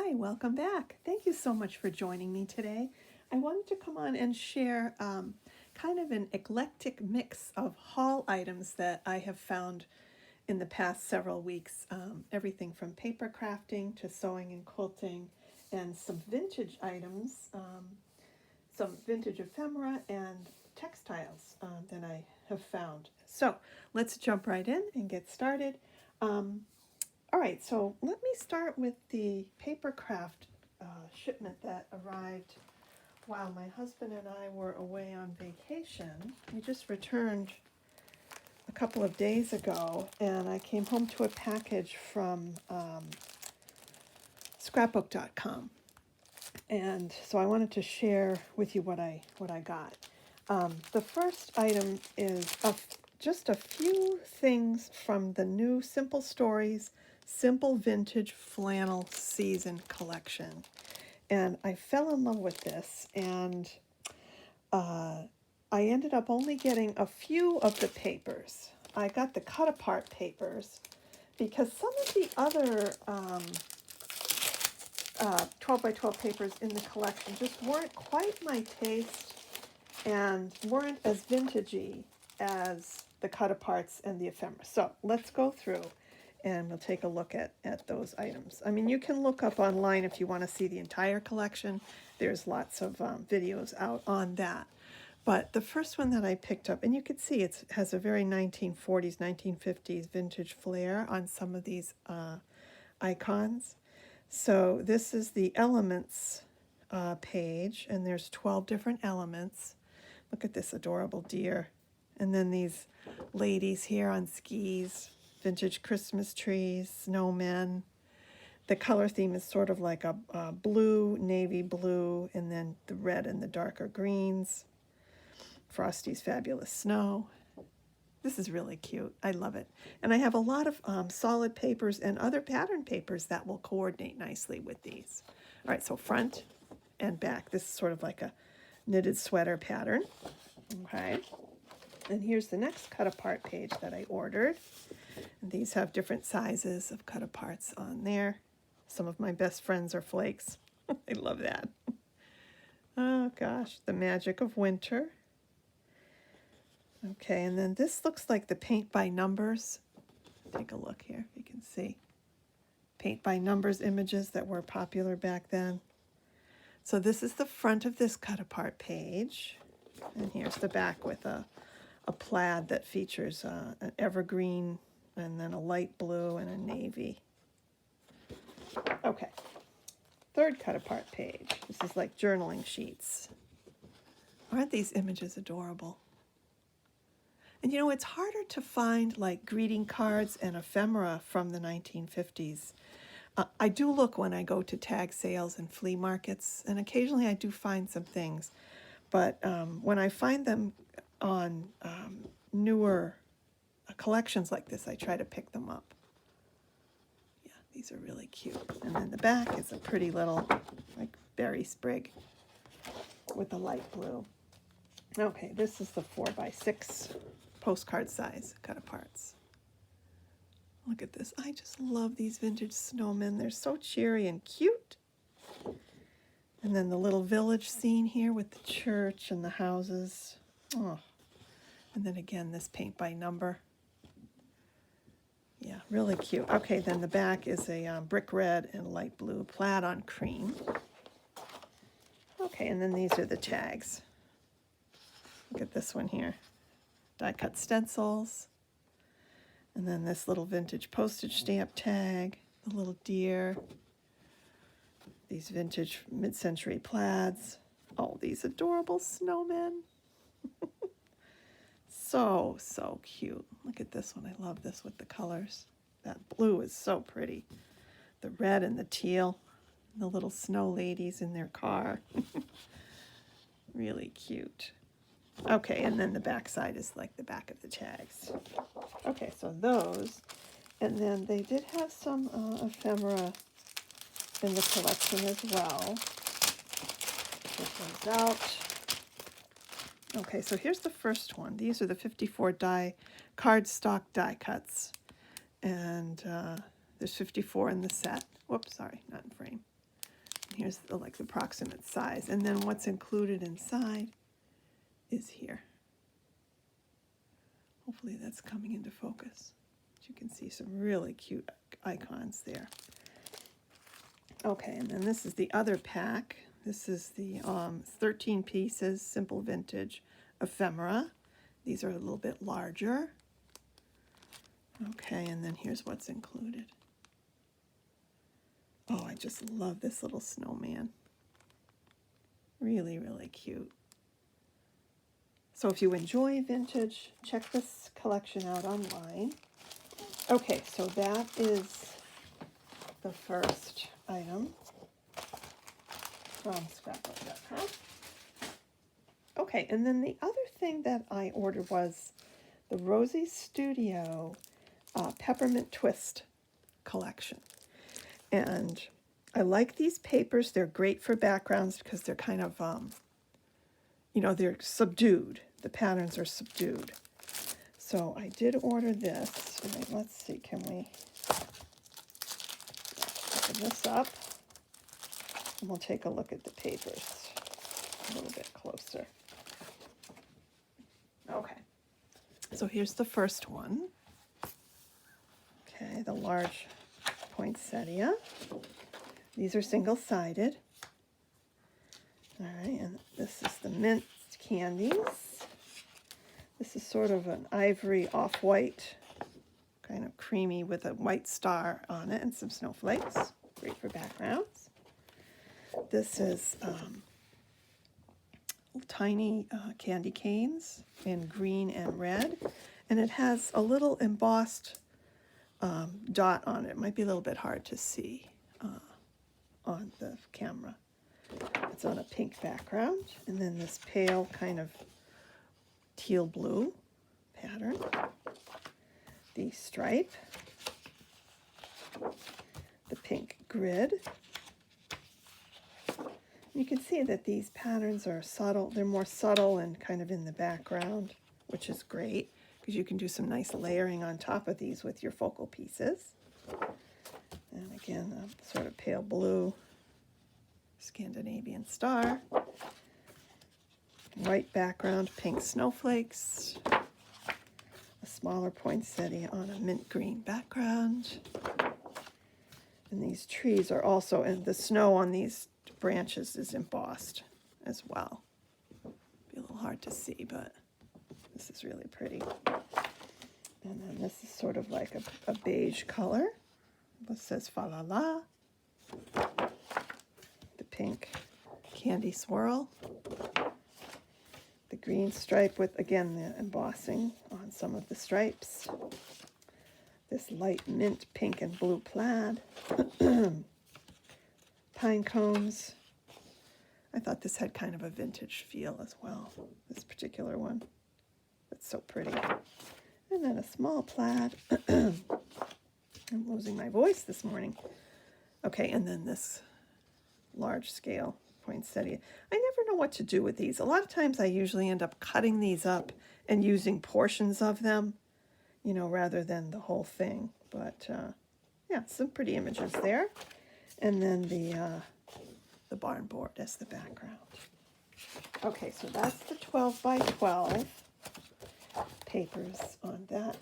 Hi, welcome back. Thank you so much for joining me today. I wanted to come on and share kind of an eclectic mix of haul items that I have found in the past several weeks. Everything from paper crafting to sewing and quilting, and some vintage items, some vintage ephemera and textiles that I have found. So let's jump right in and get started. All right, so let me start with the Papercraft shipment that arrived while my husband and I were away on vacation. We just returned a couple of days ago, and I came home to a package from scrapbook.com. And so I wanted to share with you what I got. The first item is just a few things from the new Simple Stories Simple Vintage Flannel Season collection. And I fell in love with this, and I ended up only getting a few of the papers. I got the cut-apart papers because some of the other 12 by 12 papers in the collection just weren't quite my taste and weren't as vintagey as the cut-aparts and the ephemera. So let's go through and we'll take a look at those items. I mean, you can look up online if you want to see the entire collection. There's lots of videos out on that. But the first one that I picked up, and you can see it has a very 1940s, 1950s vintage flair on some of these icons. So this is the elements page, and there's 12 different elements. Look at this adorable deer. And then these ladies here on skis, vintage Christmas trees, snowmen. The color theme is sort of like a blue, navy blue, and then the red and the darker greens. Frosty's Fabulous Snow. This is really cute. I love it. And I have a lot of solid papers and other pattern papers that will coordinate nicely with these. All right, so front and back. This is sort of like a knitted sweater pattern. Okay. And here's the next cut-apart page that I ordered. And these have different sizes of cut-aparts on there. Some of my best friends are flakes. I love that. Oh, gosh. The Magic of Winter. Okay, and then this looks like the paint by numbers. Take a look here if you can see. Paint by numbers images that were popular back then. So this is the front of this cut-apart page. And here's the back with a plaid that features an evergreen and then a light blue and a navy. Okay, third cut-apart page. This is like journaling sheets. Aren't these images adorable? And you know, it's harder to find like greeting cards and ephemera from the 1950s. I do look when I go to tag sales and flea markets, and occasionally I do find some things. But when I find them on newer collections like this, I try to pick them up. Yeah, these are really cute. And then the back is a pretty little like berry sprig with the light blue. Okay, this is the 4x6 postcard size cut-aparts. Look at this. I just love these vintage snowmen. They're so cheery and cute. And then the little village scene here with the church and the houses. Oh. And then again, this paint by number. Yeah, really cute. Okay, then the back is a brick red and light blue plaid on cream. Okay, and then these are the tags. Look at this one here. Die-cut stencils. And then this little vintage postage stamp tag, the little deer. These vintage mid-century plaids. Oh, these adorable snowmen. So, so cute. Look at this one. I love this with the colors. That blue is so pretty. The red and the teal. And the little snow ladies in their car. Really cute. Okay, and then the back side is like the back of the tags. Okay, so those. And then they did have some ephemera in the collection as well. This one's out. Okay, so here's the first one. These are the 54 cardstock die cuts. And there's 54 in the set. Whoops, sorry, not in frame. here's the, like the approximate size. And then what's included inside is here. Hopefully that's coming into focus. You can see some really cute icons there. Okay, and then this is the other pack. This is the 13 pieces, simple vintage ephemera. These are a little bit larger. Okay, and then here's what's included. Oh, I just love this little snowman. Really, really cute. So if you enjoy vintage, check this collection out online. Okay, so that is the first item from scrapbook.com. Okay, and then the other thing that I ordered was the Rosie Studio Peppermint Twist collection. And I like these papers. They're great for backgrounds because they're kind of, you know, they're subdued. The patterns are subdued. So I did order this. Right, let's see, can we open this up? And we'll take a look at the papers a little bit closer. Okay, so here's the first one. Okay, the large poinsettia. These are single-sided. All right, and this is the mint candies. This is sort of an ivory off-white, kind of creamy with a white star on it and some snowflakes. Great for backgrounds. This is tiny candy canes in green and red, and it has a little embossed dot on it. It might be a little bit hard to see on the camera. It's on a pink background, and then this pale kind of teal blue pattern, the stripe, the pink grid. You can see that these patterns are subtle. They're more subtle and kind of in the background, which is great because you can do some nice layering on top of these with your focal pieces. And again, a sort of pale blue Scandinavian star. White background, pink snowflakes. A smaller poinsettia on a mint green background. And these trees are also, and the snow on these branches is embossed as well. Be a little hard to see, but this is really pretty. And then this is sort of like a beige color. This says fa la la. The pink candy swirl. The green stripe with, again, the embossing on some of the stripes. This light mint pink and blue plaid. Pine cones. I thought this had kind of a vintage feel as well, this particular one. It's so pretty. And then a small plaid. I'm losing my voice this morning. Okay, and then this large scale poinsettia. I never know what to do with these. A lot of times I usually end up cutting these up and using portions of them, you know, rather than the whole thing. But yeah, some pretty images there. And then the barn board as the background. Okay, so that's the 12 by 12 papers on that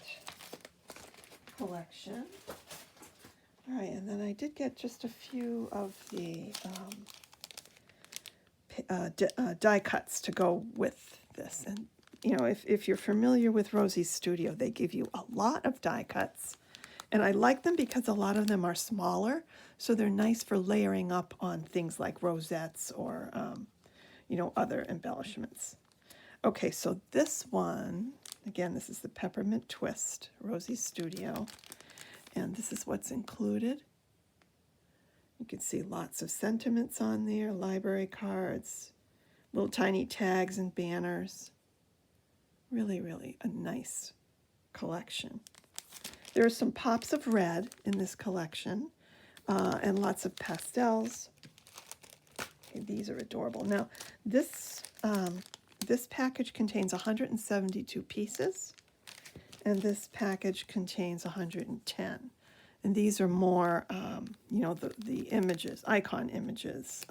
collection. All right, and then I did get just a few of the die cuts to go with this. And, you know, if you're familiar with Rosie's Studio, they give you a lot of die cuts. And I like them because a lot of them are smaller, so they're nice for layering up on things like rosettes or, you know, other embellishments. Okay, so this one, again, this is the Peppermint Twist, Rosie's Studio, and this is what's included. You can see lots of sentiments on there, library cards, little tiny tags and banners. Really, really a nice collection. There are some pops of red in this collection, and lots of pastels. Okay, these are adorable. Now, this package contains 172 pieces, and this package contains 110. And these are more, you know, the images, icon images,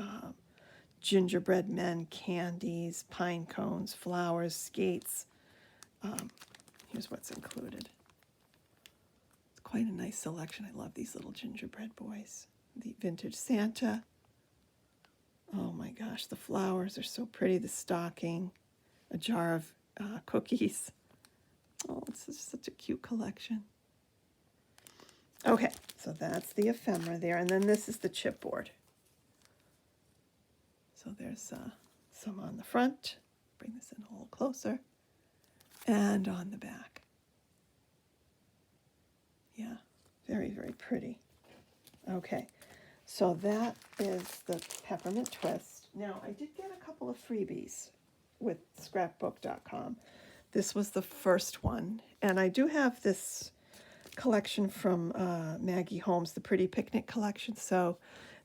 gingerbread men, candies, pine cones, flowers, skates. Here's what's included. It's quite a nice selection. I love these little gingerbread boys. The vintage Santa. Oh my gosh, the flowers are so pretty. The stocking, a jar of cookies. Oh, it's just such a cute collection. Okay, so that's the ephemera there, and then this is the chipboard. So there's some on the front. Bring this in a little closer. And on the back. Yeah, very, very pretty. Okay, so that is the peppermint twist. Now, I did get a couple of freebies with scrapbook.com. This was the first one, and I do have this collection from Maggie Holmes, the Pretty Picnic collection. So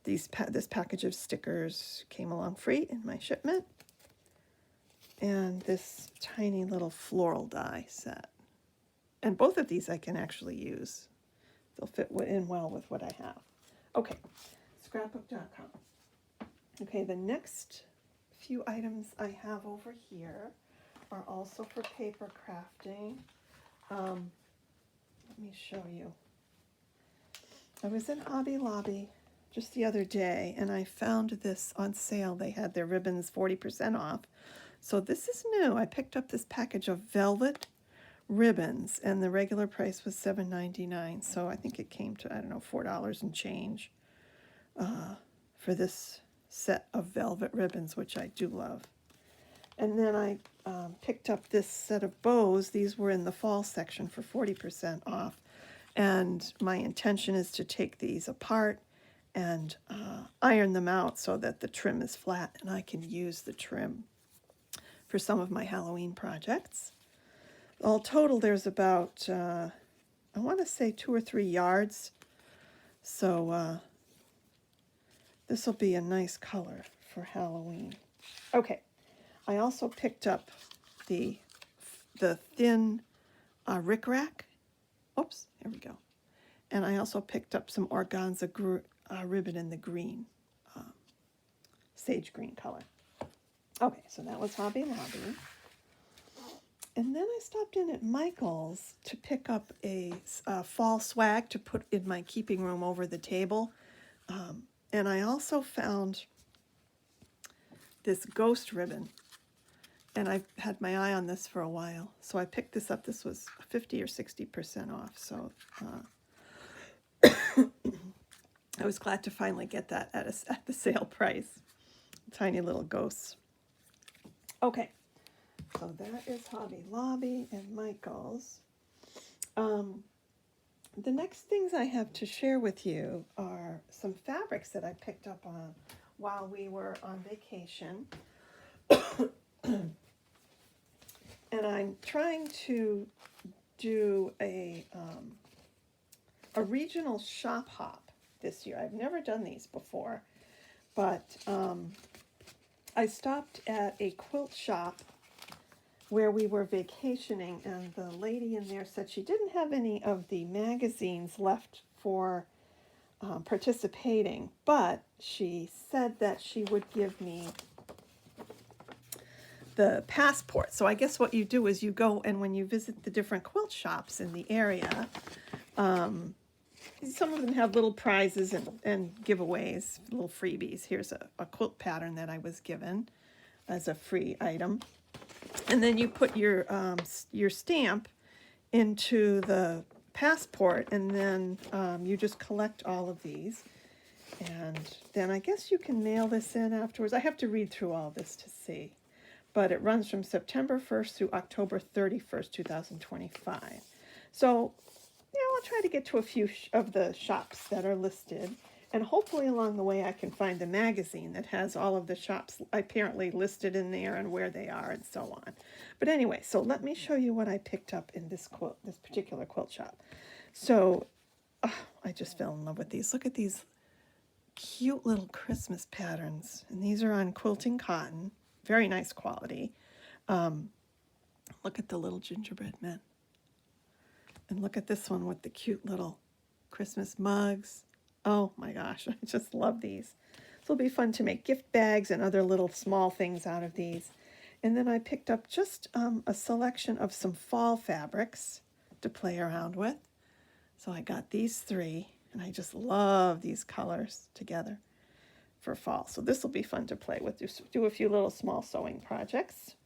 this package of stickers came along free in my shipment. And this tiny little floral die set. And both of these I can actually use. They'll fit in well with what I have. Okay, scrapbook.com. Okay, the next few items I have over here are also for paper crafting. Let me show you. I was in Hobby Lobby just the other day, and I found this on sale. They had their ribbons 40% off. So this is new. I picked up this package of velvet ribbons, and the regular price was $7.99. So I think it came to, I don't know, $4 and change for this set of velvet ribbons, which I do love. And then I picked up this set of bows. These were in the fall section for 40% off. And my intention is to take these apart and iron them out so that the trim is flat and I can use the trim for some of my Halloween projects. All total, there's about, I want to say 2 or 3 yards. So this will be a nice color for Halloween. Okay, I also picked up the thin rickrack. Oops, here we go. And I also picked up some organza ribbon in the green, sage green color. Okay, so that was Hobby Lobby. And then I stopped in at Michael's to pick up a fall swag to put in my keeping room over the table. And I also found this ghost ribbon. And I've had my eye on this for a while. So I picked this up. This was 50 or 60% off. So I was glad to finally get that at the sale price. Tiny little ghosts. Okay, so that is Hobby Lobby and Michael's. The next things I have to share with you are some fabrics that I picked up on while we were on vacation. And I'm trying to do a regional shop hop this year. I've never done these before, but I stopped at a quilt shop where we were vacationing, and the lady in there said she didn't have any of the magazines left for participating, but she said that she would give me the passport. So I guess what you do is you go, and when you visit the different quilt shops in the area, some of them have little prizes and giveaways, little freebies. Here's a quilt pattern that I was given as a free item. And then you put your stamp into the passport, and then you just collect all of these. And then I guess you can mail this in afterwards. I have to read through all this to see. But it runs from September 1st through October 31st, 2025. So, I'll try to get to a few of the shops that are listed. And hopefully along the way I can find the magazine that has all of the shops apparently listed in there and where they are and so on. But anyway, so let me show you what I picked up in this particular quilt shop. So, I just fell in love with these. Look at these cute little Christmas patterns. And these are on quilting cotton. Very nice quality. Look at the little gingerbread men. And look at this one with the cute little Christmas mugs. Oh my gosh, I just love these. So it'll be fun to make gift bags and other little small things out of these. And then I picked up just a selection of some fall fabrics to play around with. So I got these three, and I just love these colors together for fall. So this will be fun to play with, do a few little small sewing projects.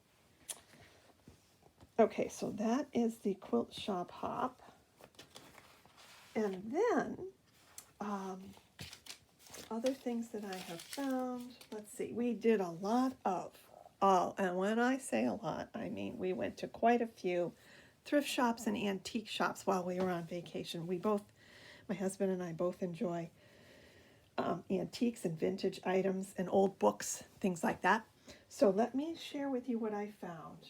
Okay, so that is the Quilt Shop Hop. And then other things that I have found, let's see, we did a lot of and when I say a lot, I mean we went to quite a few thrift shops and antique shops while we were on vacation. My husband and I both enjoy antiques and vintage items and old books, things like that. So let me share with you what I found.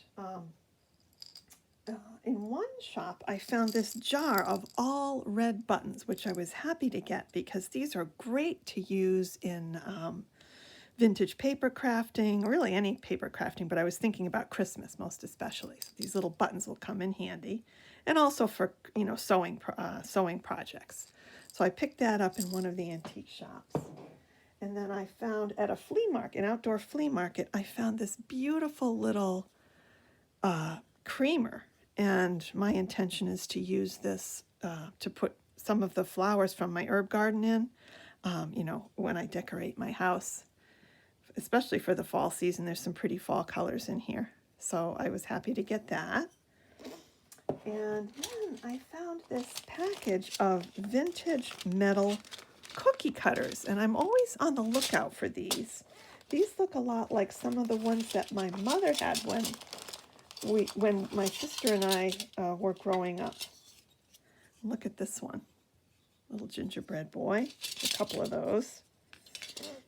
In one shop, I found this jar of all red buttons, which I was happy to get because these are great to use in vintage paper crafting, or really any paper crafting, but I was thinking about Christmas most especially. So these little buttons will come in handy, and also for sewing projects. So I picked that up in one of the antique shops. And then I found at a flea market, an outdoor flea market, I found this beautiful little creamer. And my intention is to use this to put some of the flowers from my herb garden in, when I decorate my house. Especially for the fall season, there's some pretty fall colors in here. So I was happy to get that. And then I found this package of vintage metal cookie cutters, and I'm always on the lookout for these. These look a lot like some of the ones that my mother had when my sister and I were growing up. Look at this one, little gingerbread boy, a couple of those.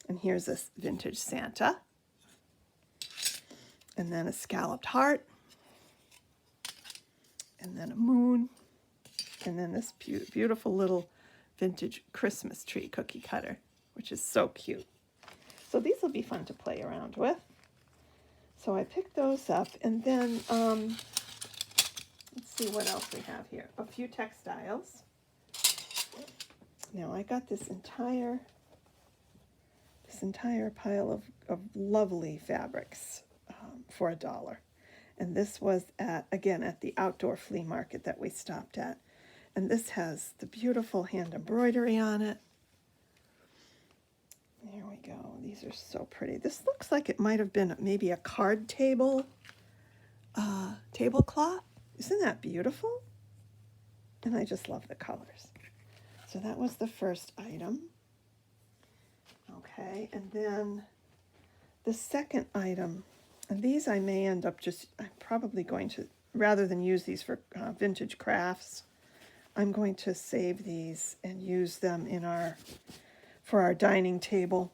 And here's this vintage Santa, and then a scalloped heart, and then a moon, and then this beautiful little vintage Christmas tree cookie cutter, which is so cute. So these will be fun to play around with. So I picked those up, and then let's see what else we have here. A few textiles. Now I got this entire pile of lovely fabrics for $1. And this was at the outdoor flea market that we stopped at. And this has the beautiful hand embroidery on it. There we go. These are so pretty. This looks like it might have been maybe a card table tablecloth. Isn't that beautiful? And I just love the colors. So that was the first item. Okay, and then the second item, and these I may end up I'm probably going to, rather than use these for vintage crafts, I'm going to save these and use them for our dining table.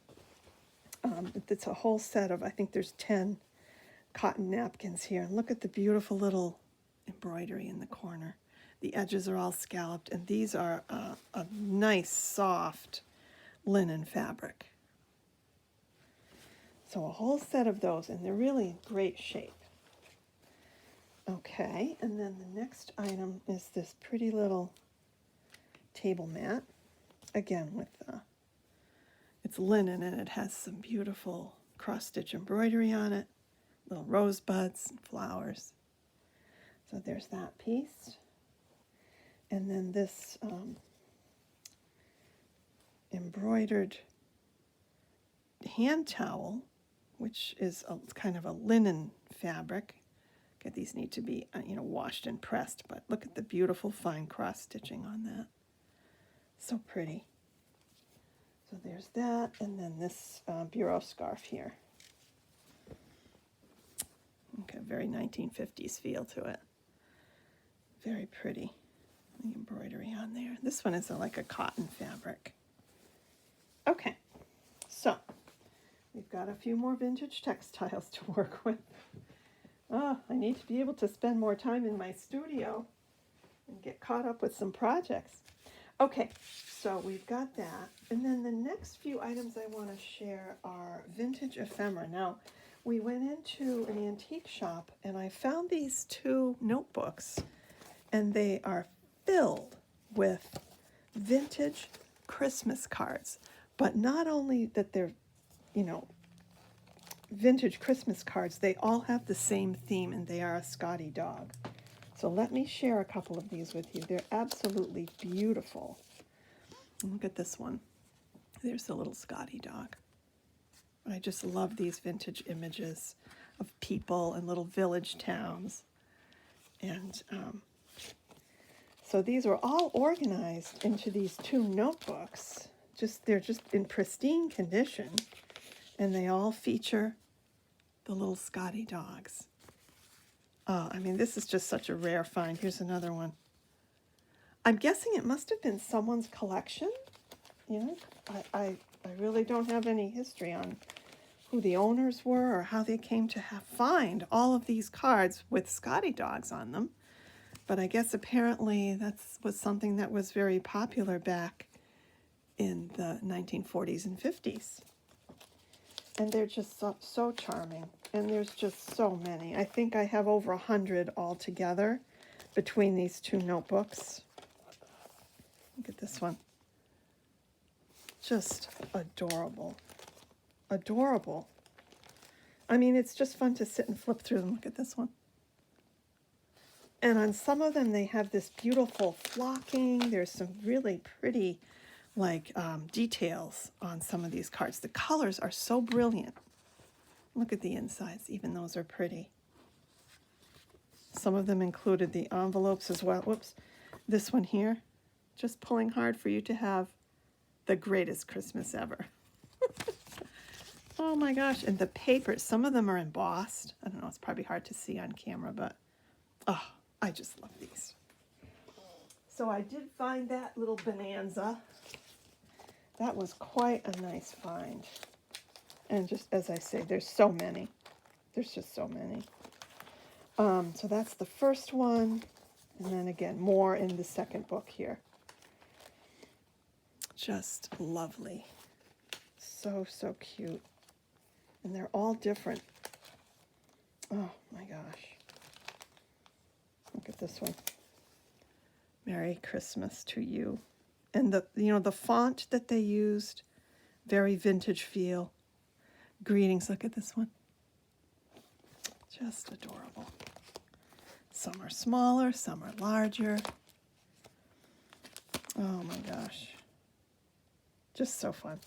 It's a whole set of, I think there's 10 cotton napkins here. And look at the beautiful little embroidery in the corner. The edges are all scalloped, and these are a nice, soft linen fabric. So a whole set of those, and they're really in great shape. Okay, and then the next item is this pretty little table mat. Again, with it's linen, and it has some beautiful cross-stitch embroidery on it, little rosebuds and flowers. So there's that piece. And then this embroidered hand towel, which is kind of a linen fabric. Okay, these need to be washed and pressed, but look at the beautiful fine cross stitching on that. So pretty. So there's that, and then this bureau scarf here. Okay, very 1950s feel to it. Very pretty. The embroidery on there. This one is like a cotton fabric. Okay, so we've got a few more vintage textiles to work with. Oh, I need to be able to spend more time in my studio and get caught up with some projects. Okay, so we've got that. And then the next few items I want to share are vintage ephemera. Now, we went into an antique shop, and I found these two notebooks, and they are filled with vintage Christmas cards. But not only that they're, you know, vintage Christmas cards, they all have the same theme, and they are a Scotty dog. So let me share a couple of these with you. They're absolutely beautiful. Look at this one. There's the little Scotty dog. I just love these vintage images of people and little village towns. And so these are all organized into these two notebooks. They're just in pristine condition, and they all feature the little Scotty dogs. I mean, this is just such a rare find. Here's another one. I'm guessing it must have been someone's collection. You know, I really don't have any history on who the owners were or how they came to find all of these cards with Scotty dogs on them. But I guess apparently that was something that was very popular back in the 1940s and 50s. And they're just so charming. And there's just so many. I think I have over 100 altogether between these two notebooks. Look at this one. Just adorable. Adorable. I mean, it's just fun to sit and flip through them. Look at this one. And on some of them, they have this beautiful flocking. There's some really pretty, like, details on some of these cards. The colors are so brilliant. Look at the insides. Even those are pretty. Some of them included the envelopes as well. Whoops. This one here. Just pulling hard for you to have the greatest Christmas ever. Oh my gosh. And the papers, some of them are embossed. I don't know, it's probably hard to see on camera, but oh, I just love these. So I did find that little bonanza. That was quite a nice find. And just as I say, there's so many. There's just so many. So that's the first one. And then again, more in the second book here. Just lovely. So, so cute. And they're all different. Oh my gosh. Look at this one. Merry Christmas to you. And the font that they used, very vintage feel. Greetings, look at this one. Just adorable. Some are smaller, some are larger. Oh my gosh. Just so fun.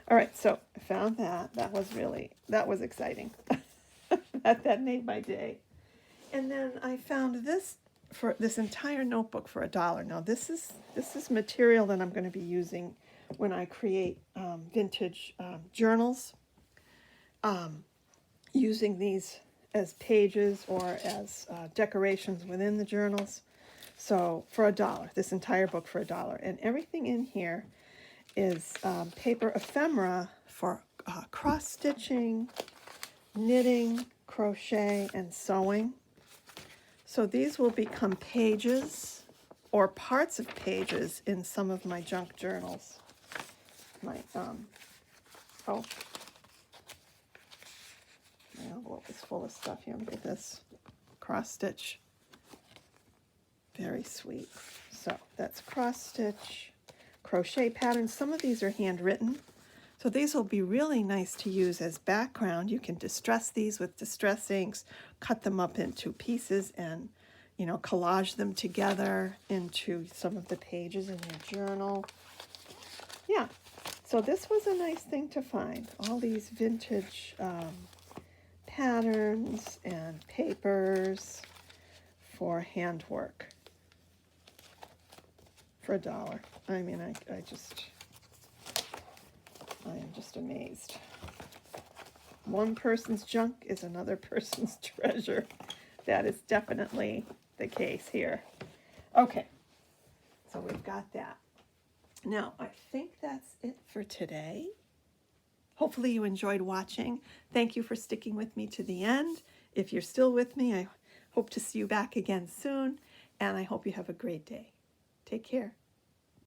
All right, so I found that. That was exciting. that made my day. And then I found this for this entire notebook for $1. Now this is material that I'm going to be using when I create vintage journals. Using these as pages or as decorations within the journals. So for $1, this entire book for $1. And everything in here is paper ephemera for cross-stitching, knitting, crochet, and sewing. So these will become pages or parts of pages in some of my junk journals. My envelope is full of stuff here. Look at this. Cross-stitch. Very sweet. So that's cross-stitch, crochet patterns. Some of these are handwritten. So these will be really nice to use as background. You can distress these with distress inks, cut them up into pieces and, collage them together into some of the pages in your journal. Yeah, so this was a nice thing to find. All these vintage patterns and papers for handwork for $1. I mean, I am just amazed. One person's junk is another person's treasure. That is definitely the case here. Okay, so we've got that. Now, I think that's it for today. Hopefully you enjoyed watching. Thank you for sticking with me to the end. If you're still with me, I hope to see you back again soon, and I hope you have a great day. Take care.